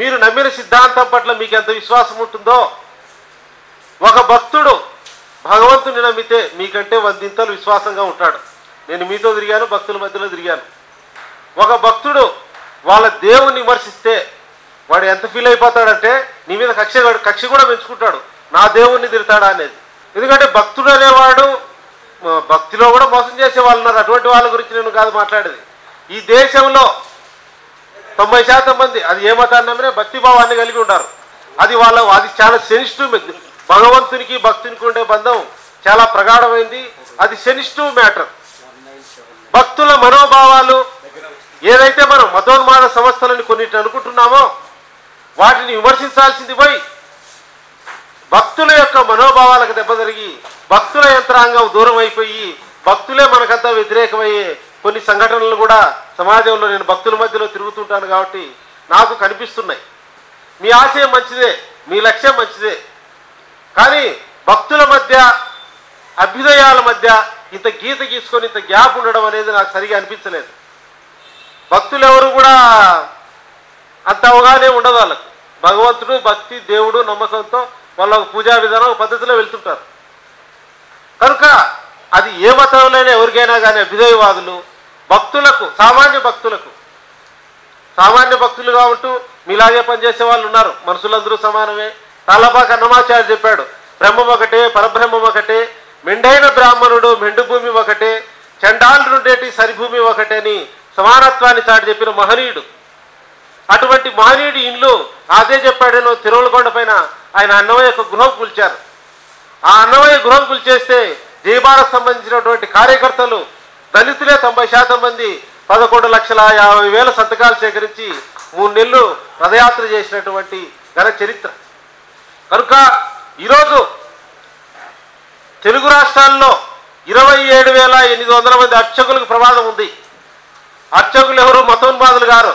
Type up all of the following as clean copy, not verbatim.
మీరు నమ్మిన సిద్ధాంతం పట్ల మీకు ఎంత విశ్వాసం ఉంటుందో, ఒక భక్తుడు భగవంతుని నమ్మితే మీకంటే 100 విశ్వాసంగా ఉంటాడు. నేను మీతో తిరిగాను, భక్తుల మధ్యలో తిరిగాను. ఒక భక్తుడు వాళ్ళ దేవుని విమర్శిస్తే వాడు ఎంత ఫీల్ అయిపోతాడంటే నీ మీద కక్ష కూడా పెంచుకుంటాడు, నా దేవుణ్ణి తిడతాడా అనేది. ఎందుకంటే భక్తుడు అనేవాడు భక్తిలో కూడా మోసం చేసే వాళ్ళు ఉన్నారు. అటువంటి వాళ్ళ గురించి నేను కాదు మాట్లాడేది. ఈ దేశంలో 90% మంది అది ఏ మతాన్ని నమ్మినా భక్తిభావాన్ని కలిగి ఉంటారు. అది చాలా సెన్సిటివ్. భగవంతునికి భక్తునికి ఉండే బంధం చాలా ప్రగాఢమైంది. అది సెన్సిటివ్ మ్యాటర్. భక్తుల మనోభావాలు ఏదైతే మనం మతోన్మాద సంస్థలని కొన్నిటిని అనుకుంటున్నామో వాటిని విమర్శించాల్సింది పోయి భక్తుల యొక్క మనోభావాలకు దెబ్బ జరిగి భక్తుల యంత్రాంగం దూరం అయిపోయి భక్తులే మనకంతా వ్యతిరేకమయ్యే కొన్ని సంఘటనలు కూడా సమాజంలో నేను భక్తుల మధ్యలో తిరుగుతుంటాను కాబట్టి నాకు కనిపిస్తున్నాయి. మీ ఆశయం మంచిదే, మీ లక్ష్యం మంచిదే, కానీ భక్తుల మధ్య అభ్యుదయాల మధ్య ఇంత గీత గీసుకొని ఇంత గ్యాప్ ఉండడం అనేది నాకు సరిగా అనిపించలేదు. భక్తులు ఎవరు కూడా అంత అవగానే ఉండదు. వాళ్ళకు భగవంతుడు భక్తి దేవుడు నమ్మకంతో వాళ్ళ పూజా విధానం పద్ధతిలో వెళ్తుంటారు. కనుక అది ఏ మతంలోనే ఎవరికైనా కానీ అభ్యుదయవాదులు భక్తులకు సామాన్య భక్తులుగా ఉంటూ మీలాగే పనిచేసే వాళ్ళు ఉన్నారు. మనుషులందరూ సమానమే. తాళ్ళపాక అన్నమాచార్య చెప్పాడు, బ్రహ్మం ఒకటే, పరబ్రహ్మం ఒకటే, మెండైన బ్రాహ్మణుడు మెండు భూమి ఒకటే, చండాలుండేటి సరిభూమి ఒకటే అని సమానత్వాన్ని చాటి చెప్పిన మహనీయుడు. అటువంటి మహనీయుడి ఇల్లు అదే చెప్పాడేనో తిరుమలకొండ పైన ఆయన అన్నమయ్య గృహం కూల్చారు. ఆ అన్నమయ్య గృహం కూల్చేస్తే జయభారత్ సంబంధించినటువంటి కార్యకర్తలు దళితులే 90% మంది 11,50,000 సంతకాలు సేకరించి 3 నెలలు రథయాత్ర చేసినటువంటి ఘన చరిత్ర. కనుక ఈరోజు తెలుగు రాష్ట్రాల్లో 27,800 మంది అర్చకులకు ప్రమాదం ఉంది. అర్చకులు ఎవరు? మతోన్మాదులు గారు.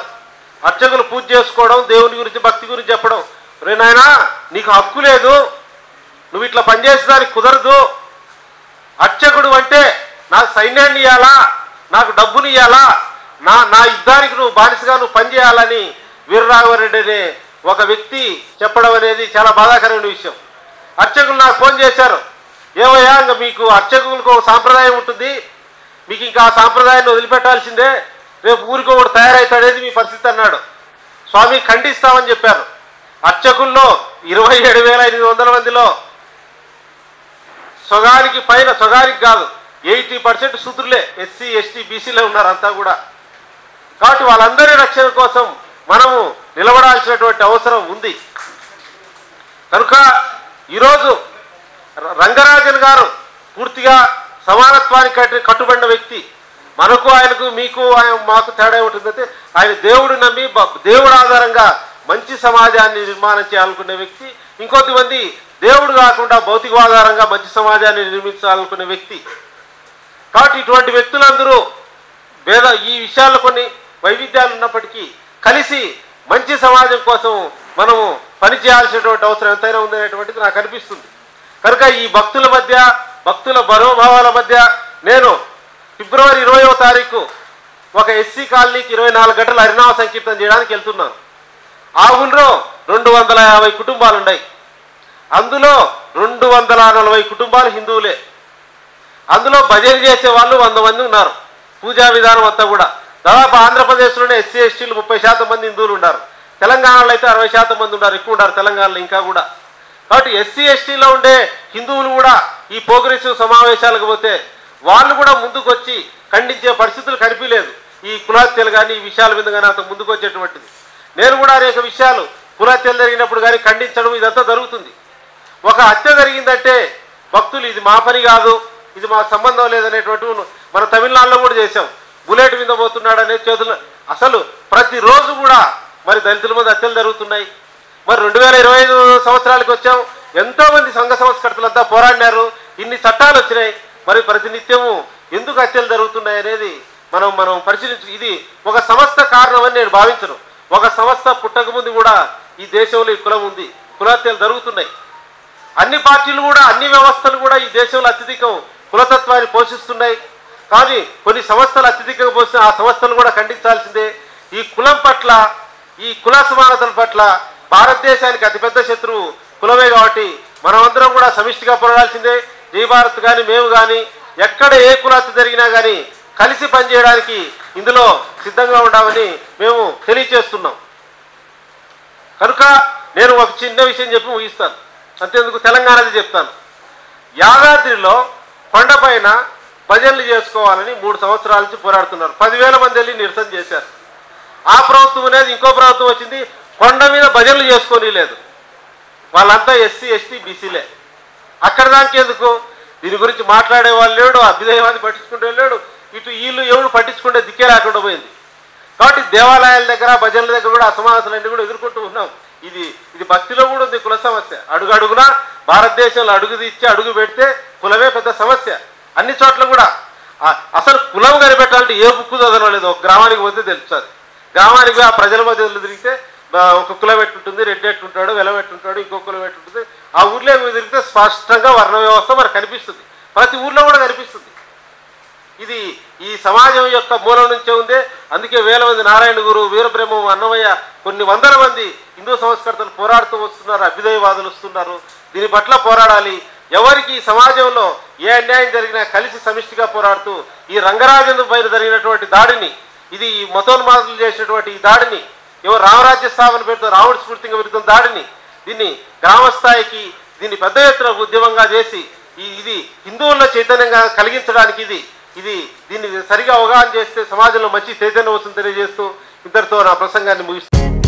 అర్చకులు పూజ చేసుకోవడం, దేవుని గురించి భక్తి గురించి చెప్పడం. రే నాయనా, నీకు హక్కు లేదు, నువ్వు ఇట్లా పనిచేసేదానికి కుదరదు. అర్చకుడు అంటే నాకు సైన్యాన్ని ఇవ్వాలా, నాకు డబ్బుని ఇవ్వాలా, నా యుద్ధానికి నువ్వు బానిసగా నువ్వు పనిచేయాలని వీరరాఘవరెడ్డి అనే ఒక వ్యక్తి చెప్పడం అనేది చాలా బాధాకరమైన విషయం. అర్చకులు నాకు ఫోన్ చేశారు, ఏమయ్యా ఇంకా మీకు అర్చకులకు ఒక సాంప్రదాయం ఉంటుంది, మీకు ఇంకా ఆ సాంప్రదాయాన్ని వదిలిపెట్టాల్సిందే, రేపు ఊరికి ఒకటి తయారవుతాడేది మీ పరిస్థితి అన్నాడు. స్వామి ఖండిస్తామని చెప్పారు. అర్చకుల్లో 27,800 మందిలో సగానికి పైన, సగానికి కాదు 80% శూద్రులే, ఎస్సీ ఎస్టీ బీసీలే ఉన్నారు అంతా కూడా. కాబట్టి వాళ్ళందరి రక్షణ కోసం మనము నిలబడాల్సినటువంటి అవసరం ఉంది. కనుక ఈరోజు రంగరాజన్ గారు పూర్తిగా సమానత్వానికి కట్టుబడిన వ్యక్తి. మనకు ఆయనకు మీకు మాకు తేడా ఉంటుందంటే ఆయన దేవుడు నమ్మి దేవుడు ఆధారంగా మంచి సమాజాన్ని నిర్మాణం చేయాలనుకునే వ్యక్తి. ఇంకొంతమంది దేవుడు కాకుండా భౌతిక ఆధారంగా మంచి సమాజాన్ని నిర్మించాలనుకునే వ్యక్తి. కాబట్టి ఇటువంటి వ్యక్తులందరూ ఈ విషయాల్లో కొన్ని వైవిధ్యాలు ఉన్నప్పటికీ కలిసి మంచి సమాజం కోసం మనము పనిచేయాల్సినటువంటి అవసరం ఎంతైనా ఉందనేటువంటిది నాకు అనిపిస్తుంది. కనుక ఈ భక్తుల మధ్య, భక్తుల మనోభావాల మధ్య నేను ఫిబ్రవరి 20వ తారీఖు ఒక ఎస్సీ కాలనీకి 24 గంటల హరినామ సంకీర్తన చేయడానికి వెళ్తున్నాను. ఆ ఊళ్ళో 250 కుటుంబాలు ఉన్నాయి. అందులో 240 కుటుంబాలు హిందువులే. అందులో భజన చేసే వాళ్ళు 100 మంది ఉన్నారు. పూజా విధానం అంతా కూడా దాదాపు ఆంధ్రప్రదేశ్లోనే ఎస్సీ ఎస్టీలు 30% మంది హిందువులు ఉన్నారు. తెలంగాణలో అయితే 60% మంది ఉన్నారు, ఎక్కువ ఉన్నారు తెలంగాణలో ఇంకా కూడా. కాబట్టి ఎస్సీ ఎస్టీలో ఉండే హిందువులు కూడా ఈ ప్రోగ్రెసివ్ సమావేశాలకు పోతే వాళ్ళు కూడా ముందుకు వచ్చి ఖండించే పరిస్థితులు కనిపించలేదు. ఈ కులహత్యలు కానీ ఈ విషయాల మీద కానీ అంత ముందుకు వచ్చేటువంటిది. నేను కూడా అనేక విషయాలు కులహత్యలు జరిగినప్పుడు కానీ ఖండించడం ఇదంతా జరుగుతుంది. ఒక హత్య జరిగిందంటే భక్తులు ఇది మా పని కాదు, ఇది మాకు సంబంధం లేదనేటువంటి మన తమిళనాడులో కూడా చేశాం. బుల్లెట్ మీద పోతున్నాడు అనే చేతులు అసలు ప్రతిరోజు కూడా మరి దళితుల మీద హత్యలు జరుగుతున్నాయి. మరి 2025 సంవత్సరాలకు వచ్చాం, ఎంతోమంది సంఘ సంస్కర్తలంతా పోరాడినారు, ఇన్ని చట్టాలు వచ్చినాయి. మరి ప్రతినిత్యము ఎందుకు హత్యలు జరుగుతున్నాయి అనేది మనం పరిశీలించు. ఇది ఒక సంస్థ కారణమని నేను భావించను. ఒక సంస్థ పుట్టక ముందు కూడా ఈ దేశంలో ఈ కులం ఉంది, కులహత్యలు జరుగుతున్నాయి. అన్ని పార్టీలు కూడా, అన్ని వ్యవస్థలు కూడా ఈ దేశంలో అత్యధికం కులతత్వాన్ని పోషిస్తున్నాయి. కానీ కొన్ని సంస్థలు అత్యధికంగా పోషిస్తున్న ఆ సంస్థలు కూడా ఖండించాల్సిందే. ఈ కులం పట్ల ఈ కుల సమానతల పట్ల భారతదేశానికి అతిపెద్ద శత్రువు కులమే కాబట్టి మనమందరం కూడా సమిష్టిగా పోరాడాల్సిందే. జై భారత్ కానీ మేము కానీ ఎక్కడ ఏ కులహత్య జరిగినా కానీ కలిసి పనిచేయడానికి ఇందులో సిద్ధంగా ఉండామని మేము తెలియజేస్తున్నాం. కనుక నేను ఒక చిన్న విషయం చెప్పి ముగిస్తాను, అంతేందుకు తెలంగాణది చెప్తాను. యాదాద్రిలో కొండపైన భజనలు చేసుకోవాలని 3 సంవత్సరాల నుంచి పోరాడుతున్నారు. 10,000 మంది వెళ్ళి నిరసన చేశారు. ఆ ప్రభుత్వం అనేది ఇంకో ప్రభుత్వం వచ్చింది, కొండ మీద భజనలు చేసుకొని లేదు. వాళ్ళంతా ఎస్సీ ఎస్టీ బీసీలే. అక్కడ దానికి ఎందుకు? దీని గురించి మాట్లాడే వాళ్ళు లేడు, అభ్యుదయవాది పట్టించుకుంటే లేడు, ఇటు వీళ్ళు ఎవరు పట్టించుకుంటే దిక్కే లేకుండా పోయింది. కాబట్టి దేవాలయాల దగ్గర భజనల దగ్గర కూడా అసమానతలన్నీ కూడా ఎదుర్కొంటూ ఉన్నాం. ఇది భక్తిలో కూడా ఉంది కుల సమస్య. అడుగునా భారతదేశంలో అడుగు తీర్చి అడుగు పెడితే కులమే పెద్ద సమస్య. అన్ని చోట్ల కూడా అసలు కులం కనిపెట్టాలంటే ఏ బుక్కు చదవలేదు. ఒక గ్రామానికి పోతే తెలుస్తుంది. గ్రామానికి ఆ ప్రజల మధ్య తిరిగితే ఒక కులం ఎట్టుంటుంది, రెడ్డి ఎట్టుంటాడు, వెలం ఎట్టుంటాడు, ఇంకో కులం ఎట్టుంటుంది. ఆ ఊర్లో తిరిగితే స్పష్టంగా వర్ణ వ్యవస్థ మనకు కనిపిస్తుంది. ప్రతి ఊర్లో కూడా కనిపిస్తుంది. ఇది ఈ సమాజం యొక్క మూలం నుంచే ఉంది. అందుకే వేల మంది నారాయణ గురు, వీరబ్రహ్మం, అన్నమయ్య, కొన్ని వందల మంది హిందూ సంస్కర్తలు పోరాడుతూ వస్తున్నారు. అభ్యుదయవాదులు వస్తున్నారు. దీని పట్ల పోరాడాలి. ఎవరికి సమాజంలో ఏ అన్యాయం జరిగినా కలిసి సమిష్టిగా పోరాడుతూ ఈ రంగరాజేంద్ర పైన జరిగినటువంటి దాడిని, ఇది ఈ మతోన్మాదులు చేసినటువంటి ఈ దాడిని, ఎవరు రామరాజ్య స్థాపన పేరుతో రాముడి స్ఫూర్తిగా విరుద్ధం దాడిని, దీన్ని గ్రామస్థాయికి దీన్ని పెద్ద ఎత్తున ఉద్యమంగా చేసి ఇది హిందువుల్లో చైతన్యంగా కలిగించడానికి దీన్ని సరిగా అవగాహన చేస్తే సమాజంలో మంచి చైతన్యం వస్తుందని తెలియజేస్తూ ఇంతటితో నా ప్రసంగాన్ని ముగిస్తాను.